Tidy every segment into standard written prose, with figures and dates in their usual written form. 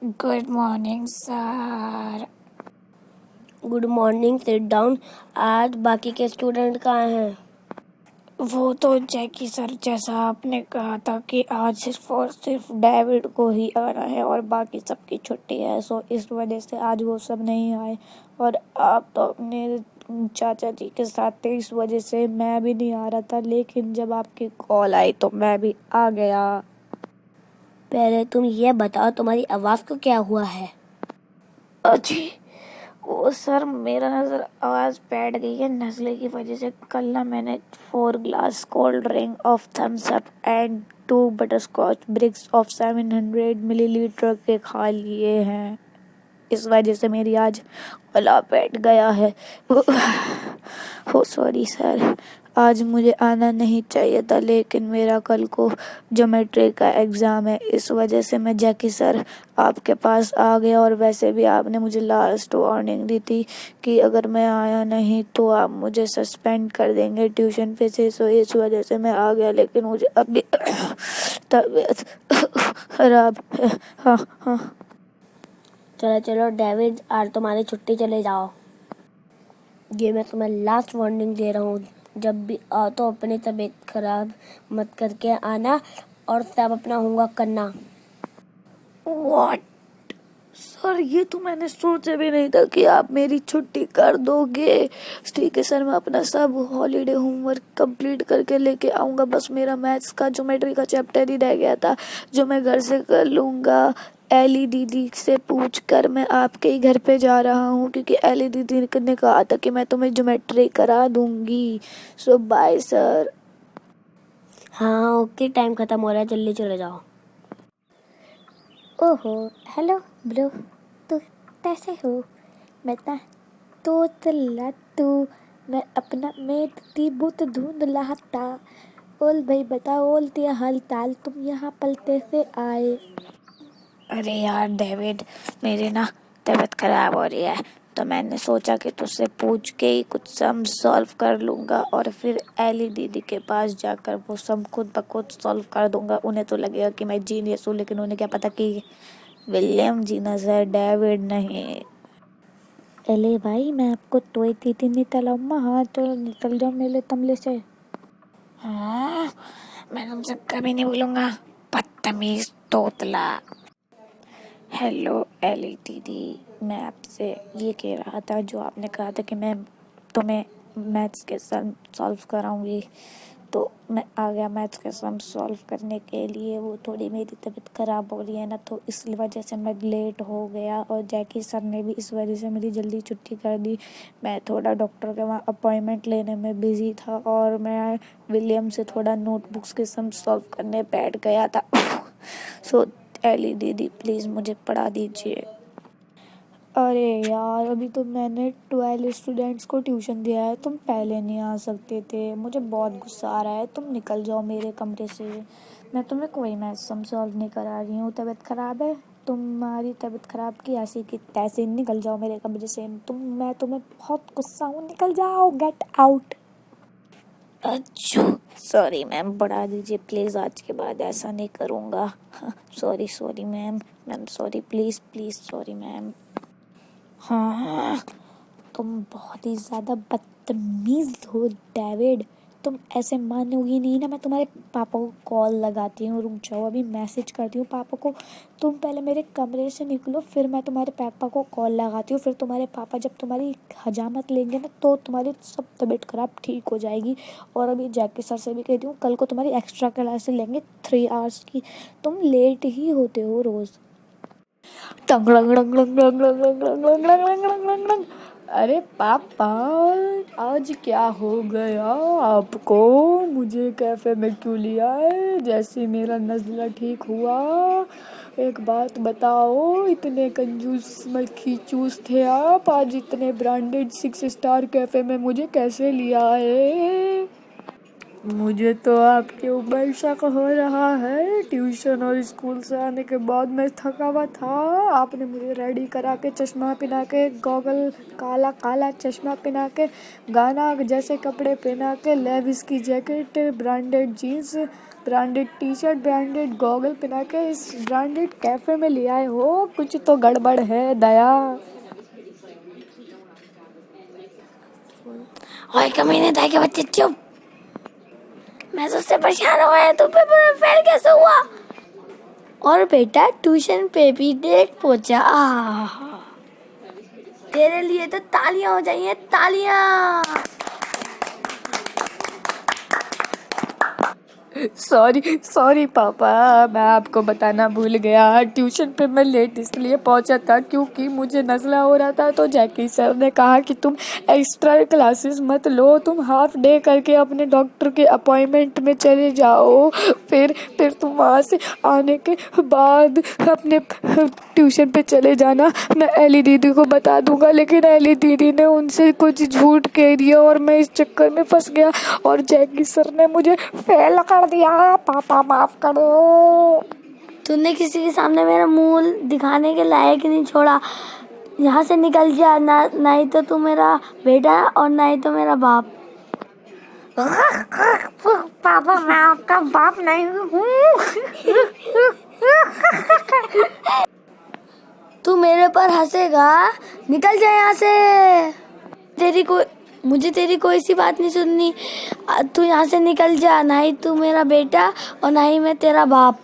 Good morning sir. Good morning, sit down. आज बाकी के स्टूडेंट कहाँ हैं? वो तो जैकी सर, जैसा आपने कहा था कि आज सिर्फ और सिर्फ डेविड को ही आना है और बाकी सबकी छुट्टी है, सो इस वजह से आज वो सब नहीं आए। और आप तो अपने चाचा जी के साथ थे, इस वजह से मैं भी नहीं आ रहा था, लेकिन जब आपकी कॉल आई तो मैं भी आ गया। पहले तुम ये बताओ, तुम्हारी आवाज़ को क्या हुआ है? अजी, वो सर मेरा नज़र आवाज़ बैठ गई है नज़ले की वजह से। कल ना मैंने 4 glass cold drink of Thums Up and 2 butterscotch bricks of 700 millilitre के खा लिए हैं, इस वजह से मेरी आज गला बैठ गया है। हो सॉरी सर, आज मुझे आना नहीं चाहिए था, लेकिन मेरा कल को ज्योमेट्री का एग्ज़ाम है, इस वजह से मैं जैकी सर आपके पास आ गया। और वैसे भी आपने मुझे लास्ट वार्निंग दी थी कि अगर मैं आया नहीं तो आप मुझे सस्पेंड कर देंगे ट्यूशन पे से, सो इस वजह से मैं आ गया, लेकिन मुझे अभी तबीयत खराब है। हाँ हाँ। चलो चलो डेविड, आज तुम्हारी छुट्टी, चले जाओ। ये मैं तुम्हें लास्ट वार्निंग दे रहा हूँ। जब भी आओ तो अपनी तबीयत खराब मत करके आना और सब अपना होमवर्क करना। व्हाट सर, ये तो मैंने सोचा भी नहीं था कि आप मेरी छुट्टी कर दोगे। ठीक है सर, मैं अपना सब हॉलीडे होमवर्क कंप्लीट करके लेके आऊँगा। बस मेरा मैथ्स का ज्योमेट्री का चैप्टर ही रह गया था, जो मैं घर से कर लूँगा। एली दीदी से पूछ कर मैं आपके ही घर पे जा रहा हूँ, क्योंकि एली दीदी ने कहा था कि मैं तुम्हें ज्योमेट्री करा दूँगी। सो बाय सर। हाँ ओके, टाइम ख़त्म हो रहा है, जल्दी चले जाओ। ओहो, हेलो ब्रो, तू कैसे हो? मैं ना तो चला तू, मैं अपना मेट ती बुत ढूंढ रहा था। ओल भाई बताओ, ओल तेरा हाल ताल, तुम यहाँ पलते से आए? अरे यार डेविड, मेरी ना तबीयत खराब हो रही है, तो मैंने सोचा कि तुझसे पूछ के ही कुछ सम सॉल्व कर लूँगा और फिर एली दीदी के पास जाकर वो सब खुद ब खुद सॉल्व कर दूँगा। उन्हें तो लगेगा कि मैं जीनियस हूँ, लेकिन उन्हें क्या पता कि विलियम जीनियस है, डेविड नहीं। अले भाई, मैं आपको तोय दीदी निकल अम्मा, हाँ चलो निकल जाओ मेरे तमले से। हाँ, मैं तुमसे कभी नहीं बोलूँगा, बदतमीज तोतला। हेलो एली दीदी, मैं आपसे ये कह रहा था, जो आपने कहा था कि मैं तुम्हें मैथ्स के सम सॉल्व कराऊंगी, तो मैं आ गया मैथ्स के सम सॉल्व करने के लिए। वो थोड़ी मेरी तबीयत ख़राब हो रही है ना, तो इस वजह से मैं लेट हो गया, और जैकी सर ने भी इस वजह से मेरी जल्दी छुट्टी कर दी। मैं थोड़ा डॉक्टर के वहाँ अपॉइंटमेंट लेने में बिज़ी था, और मैं विलियम से थोड़ा नोटबुक्स के सम सॉल्व करने बैठ गया था। सो एली दीदी प्लीज़ मुझे पढ़ा दीजिए। अरे यार, अभी तो मैंने 12 स्टूडेंट्स को ट्यूशन दिया है, तुम पहले नहीं आ सकते थे? मुझे बहुत गुस्सा आ रहा है, तुम निकल जाओ मेरे कमरे से। मैं तुम्हें कोई मैथ सम सॉल्व नहीं करा रही हूँ, तबीयत ख़राब है, तुम्हारी तबीयत ख़राब की ऐसी की तैसे, निकल जाओ मेरे कमरे से। मैं तुम्हें बहुत गुस्सा हूँ, निकल जाओ, गेट आउट। अच्छा सॉरी मैम, बढ़ा दीजिए प्लीज़, आज के बाद ऐसा नहीं करूँगा। Sorry sorry ma'am, ma'am sorry, please please sorry ma'am. हाँ, तुम बहुत ही ज़्यादा बदतमीज़ हो डेविड, तुम ऐसे मानोगी नहीं ना। मैं तुम्हारे पापा को कॉल लगाती हूँ, रुक जाओ, अभी मैसेज करती हूँ पापा को। तुम पहले मेरे कमरे से निकलो, फिर मैं तुम्हारे पापा को कॉल लगाती हूँ। फिर तुम्हारे पापा जब तुम्हारी हजामत लेंगे ना, तो तुम्हारी सब तबीयत खराब ठीक हो जाएगी। और अभी जैकी सर से भी कहती हूँ, कल को तुम्हारी एक्स्ट्रा क्लास लेंगे 3 आवर्स की। तुम लेट ही होते हो रोज़। अरे पापा, आज क्या हो गया आपको? मुझे कैफे में क्यों लिया है जैसे मेरा नज़ला ठीक हुआ? एक बात बताओ, इतने कंजूस मक्खी चूस थे आप, आज इतने ब्रांडेड 6 स्टार कैफे में मुझे कैसे लिया है? मुझे तो आपके ऊपर शक हो रहा है। ट्यूशन और स्कूल से आने के बाद मैं थका हुआ था, आपने मुझे रेडी करा के, चश्मा पहना के, गॉगल, काला काला चश्मा पहना के, गाना जैसे कपड़े पहना के, लेविस की jacket, branded jeans, branded T shirt, branded goggle पहना के इस ब्रांडेड कैफे में ले आए हो। कुछ तो गड़बड़ है दया। ओए कमीने दाई के बच्चे चुप। मैं सबसे परेशान हो गया, तू पेपर में फेल कैसे हुआ? और बेटा ट्यूशन पे भी लेट पहुंचा। तेरे लिए तो तालियां हो जाइए, तालियां। सॉरी पापा, मैं आपको बताना भूल गया। ट्यूशन पे मैं लेट इसलिए पहुंचा था क्योंकि मुझे नज़ला हो रहा था, तो जैकी सर ने कहा कि तुम एक्स्ट्रा क्लासेस मत लो, तुम हाफ डे करके अपने डॉक्टर के अपॉइंटमेंट में चले जाओ। फिर तुम वहाँ से आने के बाद अपने ट्यूशन पे चले जाना। मैं एली दीदी को बता दूंगा, लेकिन एली दीदी ने उनसे कुछ झूठ कह दिया और मैं इस चक्कर में फंस गया और जैकी सर ने मुझे फेल कर दिया। पापा माफ करो। तूने किसी के सामने मेरा मुंह दिखाने के लायक नहीं छोड़ा। यहाँ से निकल जा, ना ही तो तू मेरा बेटा और ना ही तो मेरा बाप। पापा मैं आपका बाप नहीं हूँ। तू मेरे पर हंसेगा? निकल जा यहाँ से। मुझे तेरी कोई सी बात नहीं सुननी। तू यहाँ से निकल जा, ना ही तू मेरा बेटा और ना ही मैं तेरा बाप।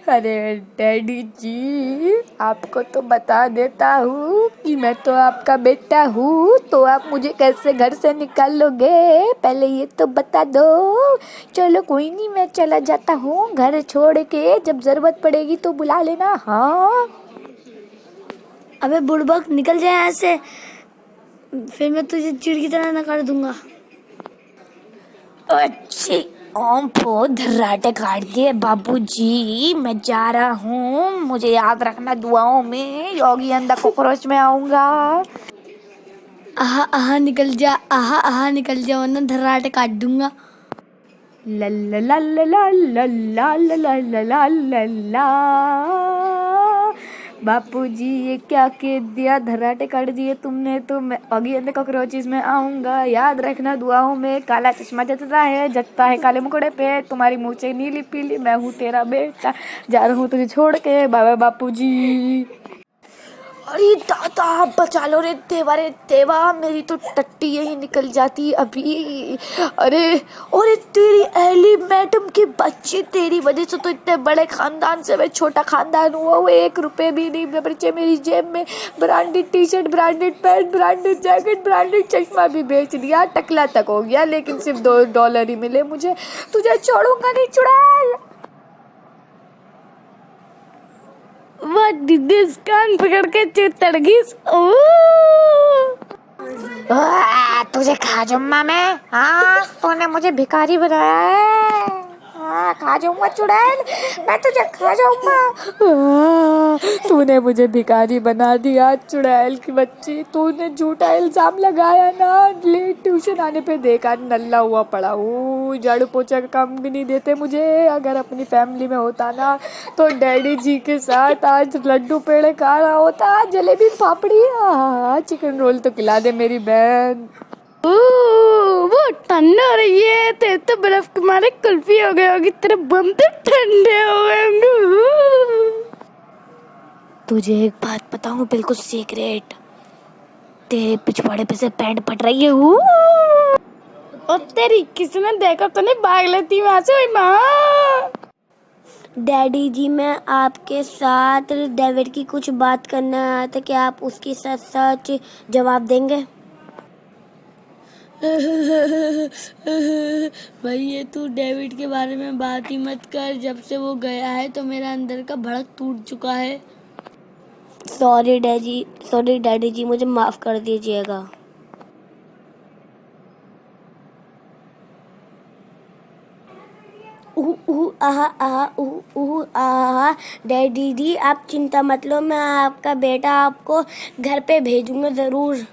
अरे डैडी जी, आपको तो बता देता हूँ कि मैं तो आपका बेटा हूँ, तो आप मुझे कैसे घर से निकालोगे, पहले ये तो बता दो। चलो कोई नहीं, मैं चला जाता हूँ घर छोड़ के, जब जरूरत पड़ेगी तो बुला लेना। हाँ अबे बुड़बक, निकल जा यहाँ से, फिर मैं तुझे चिड़ की तरह न कर दूंगा। अच्छी ओम को धर्राटे काट दिए बाबूजी, मैं जा रहा हूँ। मुझे याद रखना दुआओं में, योगी अंडा कॉकरोच में आऊंगा। आहा आहा निकल जा, आहा आहा निकल जा, वरना धर्राटे काट दूंगा। ला ला ला ला ला ला ला ला ला ला ला। बापूजी ये क्या कह दिया, धर्राटे काट दिए तुमने, तो मैं योगी अंडा कॉकरोचेस में आऊंगा। याद रखना दुआओं में, काला चश्मा जचता है काले मुकड़े पे, तुम्हारी मूंछें नीली पीली, मैं हूँ तेरा बेटा, जा रहा हूँ तुझे छोड़ के, बाय बाय बापूजी। अरे दादा बचा लो रे देवा, मेरी तो टट्टी यही निकल जाती अभी। अरे तेरी एली मैडम के बच्चे, तेरी वजह से तो इतने बड़े खानदान से मैं छोटा खानदान हुआ। वो 1 रुपए भी नहीं बचे मेरी जेब में। Branded T shirt, branded pant, branded jacket, branded चश्मा भी बेच दिया, टकला तक हो गया, लेकिन सिर्फ $2 ही मिले मुझे। तुझे छोड़ूंगा नहीं चुड़ैल। What did this कान पकड़ के चित्तड़ घिस। तुझे खा जाऊंगा मैं। हाँ तूने मुझे भिखारी बनाया है। हाँ खा जाऊंगा चुड़ैल, मैं तुझे खा जाऊंगा। तूने मुझे भिखारी बना दिया चुड़ैल की बच्ची। तूने झूठा इल्जाम लगाया ना, लेट ट्यूशन आने पे देखा नल्ला हुआ पड़ा हूँ, झाड़ू पोछा का काम भी नहीं देते मुझे। अगर अपनी फैमिली में होता ना तो डैडी जी के साथ आज लड्डू पेड़े खा रहा होता, जलेबी पापड़ी, चिकन रोल तो खिला दे मेरी बहन। वो ठंडा हो रही है, तेरे तो बर्फ के मारे कुल्फी हो गए होगी, तेरे बम तो ठंडे हो गए। तुझे एक बात बताऊं बिल्कुल सीक्रेट, तेरे पिछवाड़े पे से पैंट फट रही है। और तेरी किसने देखा तो नहीं भाग लेती वहां से। माँ डैडी जी, मैं आपके साथ डेविड की कुछ बात करने आया था, क्या आप उसकी सच सच जवाब देंगे? भाई ये तू डेविड के बारे में बात ही मत कर, जब से वो गया है तो मेरा अंदर का भड़क टूट चुका है। सॉरी डैडी जी, मुझे माफ कर दीजिएगा। आहा आहा आहा। डैडी जी आप चिंता मत लो, मैं आपका बेटा आपको घर पे भेजूंगा जरूर।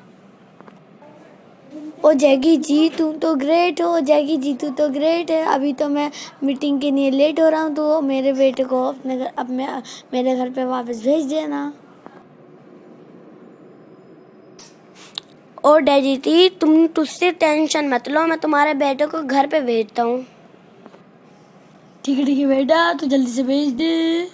ओ जैगी जी तुम तो ग्रेट हो, जैगी जी तू तो ग्रेट है। अभी तो मैं मीटिंग के लिए लेट हो रहा हूँ, तो मेरे बेटे को अपने घर मेरे घर पे वापस भेज देना। ओ डैडी जी तुम तुझसे टेंशन मत लो, मैं तुम्हारे बेटे को घर पे भेजता हूँ। ठीक है बेटा, तू जल्दी से भेज दे।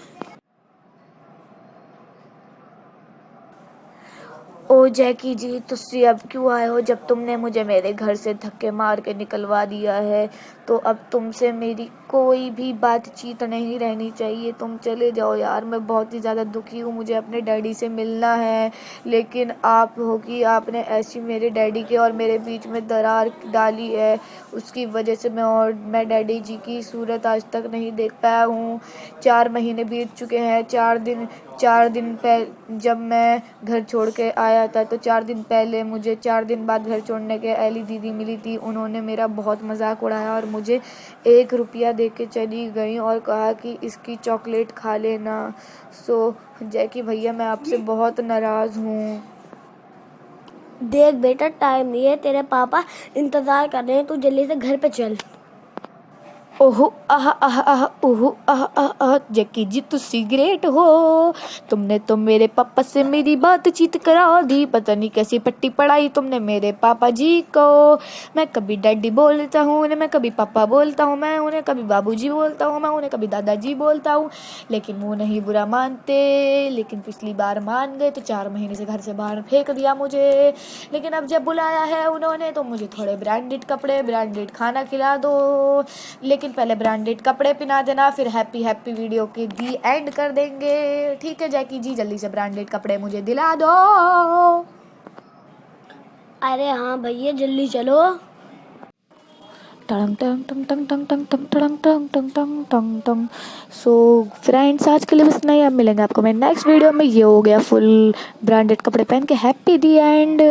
ओ जैकी जी तुसी अब क्यों आए हो? जब तुमने मुझे मेरे घर से धक्के मार के निकलवा दिया है तो अब तुमसे मेरी कोई भी बातचीत नहीं रहनी चाहिए। तुम चले जाओ यार, मैं बहुत ही ज़्यादा दुखी हूँ, मुझे अपने डैडी से मिलना है। लेकिन आप हो कि आपने ऐसी मेरे डैडी के और मेरे बीच में दरार डाली है, उसकी वजह से मैं डैडी जी की सूरत आज तक नहीं देख पाया हूँ। 4 महीने बीत चुके हैं। 4 दिन पहले जब मैं घर छोड़ के आया था तो 4 दिन पहले मुझे 4 दिन बाद घर छोड़ने के एली दीदी मिली थी। उन्होंने मेरा बहुत मजाक उड़ाया और मुझे 1 रुपया दे के चली गई और कहा कि इसकी चॉकलेट खा लेना। जैकी भैया मैं आपसे बहुत नाराज़ हूँ। देख बेटा टाइम नहीं है, तेरे पापा इंतजार कर रहे हैं, तू जल्दी से घर पे चल। ओहो आह आह आह ओहो आह आह आह जैकी जी तुसी ग्रेट हो। तुमने तो मेरे पापा से मेरी बातचीत करा दी। पता नहीं कैसी पट्टी पढ़ाई तुमने मेरे पापा जी को। मैं कभी डैडी बोलता हूँ उन्हें, मैं कभी पापा बोलता हूँ, मैं उन्हें कभी बाबूजी बोलता हूँ, मैं उन्हें कभी दादाजी बोलता हूँ, लेकिन वो नहीं बुरा मानते। लेकिन पिछली बार मान गए तो 4 महीने से घर से बाहर फेंक दिया मुझे। लेकिन अब जब बुलाया है उन्होंने तो मुझे थोड़े ब्रांडेड कपड़े ब्रांडेड खाना खिला दो। लेकिन पहले ब्रांडेड कपड़े पहना देना, फिर हैप्पी हैप्पी वीडियो के दी एंड कर देंगे। ठीक है जैकी जी, जल्दी से ब्रांडेड कपड़े मुझे दिला दो। अरे हाँ भैया जल्दी चलो। टंग टंग टंग टंग टंग टंग टंग टंग टंग टंग टंग टंग टंग। सो फ्रेंड्स आज के लिए बस नहीं, अब मिलेंगे आपको मैं नेक्स्ट वीडियो में। ये हो गया फुल ब्रांडेड कपड़े पहन के हैप्पी दी एंड।